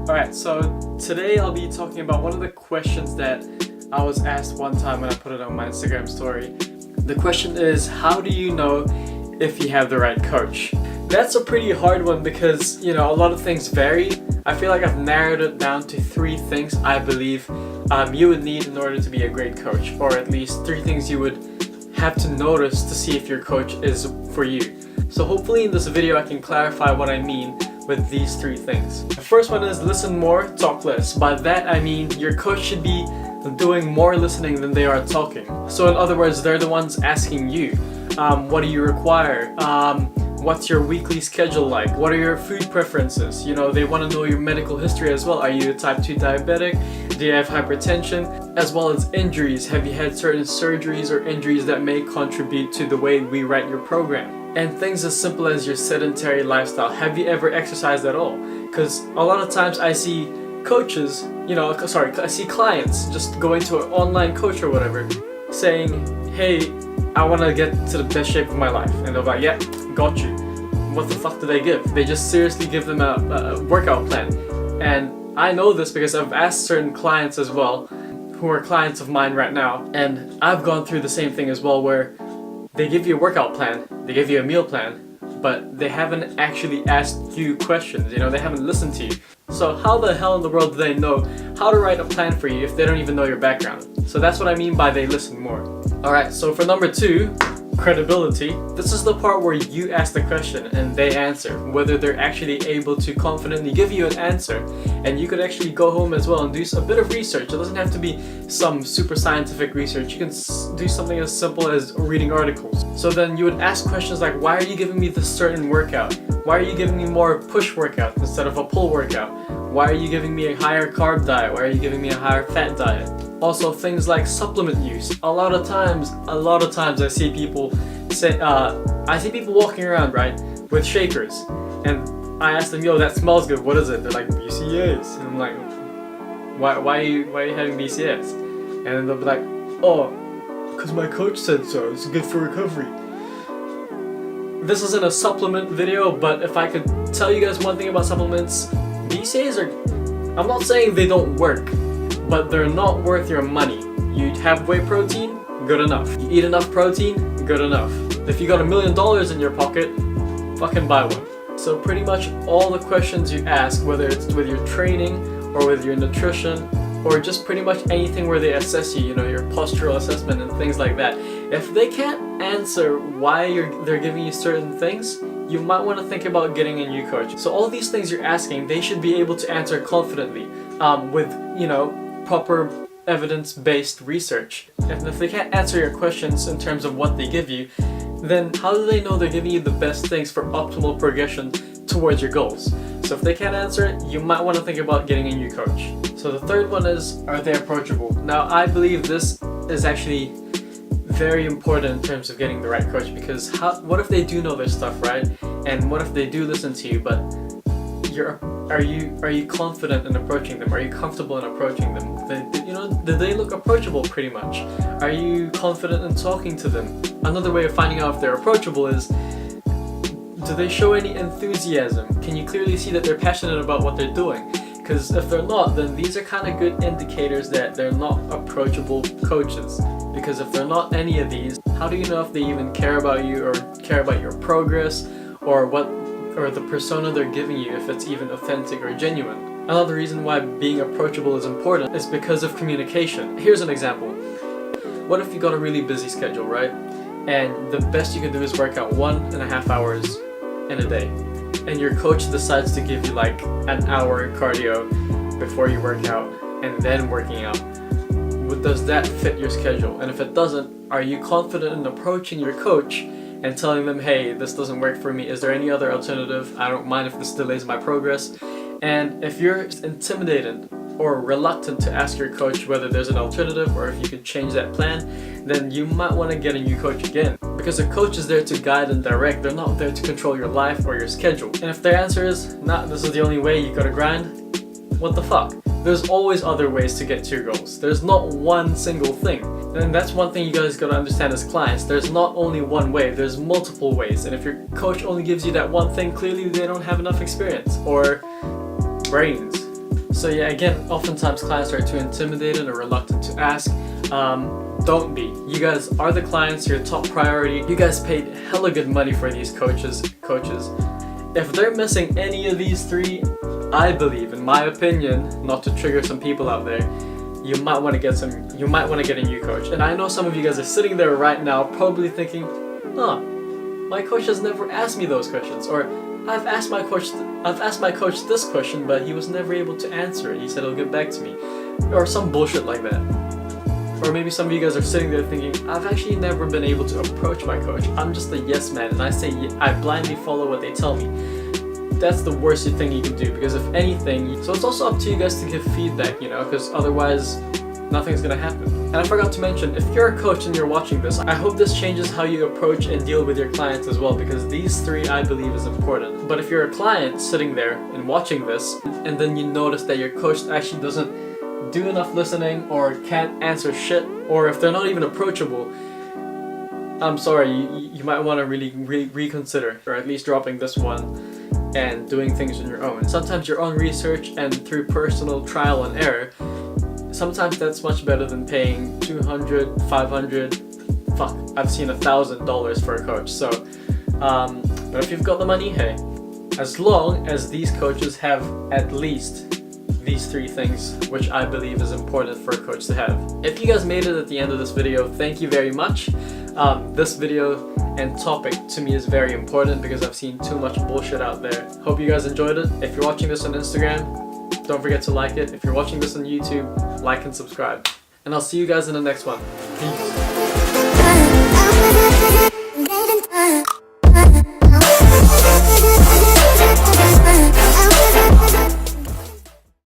Alright, so today I'll be talking about one of the questions that I was asked one time when I put it on my Instagram story. The question is, how do you know if you have the right coach? That's a pretty hard one because, a lot of things vary. I feel like I've narrowed it down to 3 things I believe you would need in order to be a great coach, or at least 3 things you would have to notice to see if your coach is for you. So hopefully in this video I can clarify what I mean with these 3 things. The first one is listen more, talk less. By that I mean your coach should be doing more listening than they are talking. So in other words, they're the ones asking you, what do you require? What's your weekly schedule like? What are your food preferences? They want to know your medical history as well. Are you a type 2 diabetic? Do you have hypertension? As well as injuries. Have you had certain surgeries or injuries that may contribute to the way we write your program? And things as simple as your sedentary lifestyle. Have you ever exercised at all? Because a lot of times I see coaches, I see clients just going to an online coach or whatever saying, hey, I want to get to the best shape of my life. And they're like, yeah, got you. What the fuck do they give? They just seriously give them a workout plan. And I know this because I've asked certain clients as well, who are clients of mine right now, and I've gone through the same thing as well, where they give you a workout plan, they give you a meal plan, but they haven't actually asked you questions, they haven't listened to you. So how the hell in the world do they know how to write a plan for you if they don't even know your background? So that's what I mean by they listen more. Alright, so for number 2, credibility. This is the part where you ask the question and they answer, whether they're actually able to confidently give you an answer. And you could actually go home as well and do a bit of research. It doesn't have to be some super scientific research. You can do something as simple as reading articles. So then you would ask questions like, why are you giving me this certain workout? Why are you giving me more push workout instead of a pull workout? Why are you giving me a higher carb diet? Why are you giving me a higher fat diet? Also things like supplement use. A lot of times I see people say, walking around, right, with shakers, and I ask them, yo, that smells good, what is it? They're like, BCAAs. And I'm like, why are you having BCAAs? And then they'll be like, oh, because my coach said so, it's good for recovery. This isn't a supplement video, but if I could tell you guys one thing about supplements, BCAAs are, I'm not saying they don't work, but they're not worth your money. You have whey protein, good enough. You eat enough protein, good enough. If you got $1 million in your pocket, fucking buy one. So pretty much all the questions you ask, whether it's with your training or with your nutrition, or just pretty much anything where they assess you, your postural assessment and things like that. If they can't answer why they're giving you certain things, you might want to think about getting a new coach. So all these things you're asking, they should be able to answer confidently, with, proper evidence-based research. And if they can't answer your questions in terms of what they give you, then how do they know they're giving you the best things for optimal progression towards your goals? So if they can't answer it, you might want to think about getting a new coach. So the third one is, are they approachable? Now I believe this is actually very important in terms of getting the right coach, because what if they do know their stuff, right? And what if they do listen to you, but are you confident in approaching them? Are you comfortable in approaching them? Do they look approachable pretty much? Are you confident in talking to them? Another way of finding out if they're approachable is, do they show any enthusiasm? Can you clearly see that they're passionate about what they're doing? Because if they're not, then these are kind of good indicators that they're not approachable coaches. Because if they're not any of these, how do you know if they even care about you or care about your progress, or the persona they're giving you, if it's even authentic or genuine? Another reason why being approachable is important is because of communication. Here's an example. What if you got a really busy schedule, right? And the best you can do is work out 1.5 hours in a day. And your coach decides to give you like an hour cardio before you work out and then working out. Does that fit your schedule? And if it doesn't, are you confident in approaching your coach and telling them, hey, this doesn't work for me, is there any other alternative? I don't mind if this delays my progress. And if you're intimidated or reluctant to ask your coach whether there's an alternative or if you could change that plan, then you might want to get a new coach again. Because a coach is there to guide and direct, they're not there to control your life or your schedule. And if their answer is, nah, this is the only way, you gotta grind, what the fuck? There's always other ways to get to your goals. There's not one single thing. And that's one thing you guys gotta understand as clients. There's not only one way, there's multiple ways. And if your coach only gives you that one thing, clearly they don't have enough experience or brains. So yeah, again, oftentimes clients are too intimidated or reluctant to ask. Don't be. You guys are the clients, your top priority. You guys paid hella good money for these coaches. If they're missing any of these three, I believe, in my opinion, not to trigger some people out there, you might want to get a new coach. And I know some of you guys are sitting there right now probably thinking, my coach has never asked me those questions, or I've asked my coach this question, but he was never able to answer it. He said he'll get back to me, or some bullshit like that. Or maybe some of you guys are sitting there thinking, I've actually never been able to approach my coach. I'm just a yes man, and I blindly follow what they tell me. That's the worst thing you can do, because if anything, so it's also up to you guys to give feedback, because otherwise nothing's gonna happen. And I forgot to mention, if you're a coach and you're watching this, I hope this changes how you approach and deal with your clients as well, because these three I believe is important. But if you're a client sitting there and watching this, and then you notice that your coach actually doesn't do enough listening, or can't answer shit, or if they're not even approachable, I'm sorry, you might want to really reconsider, or at least dropping this one and doing things on your own. Sometimes your own research and through personal trial and error, sometimes that's much better than paying $200, $500, fuck, I've seen $1,000 for a coach. So, but if you've got the money, hey, as long as these coaches have at least these three things, which I believe is important for a coach to have. If you guys made it at the end of this video, thank you very much. This video and topic to me is very important because I've seen too much bullshit out there. Hope you guys enjoyed it. If you're watching this on Instagram, don't forget to like it. If you're watching this on YouTube, like and subscribe. And I'll see you guys in the next one. Peace.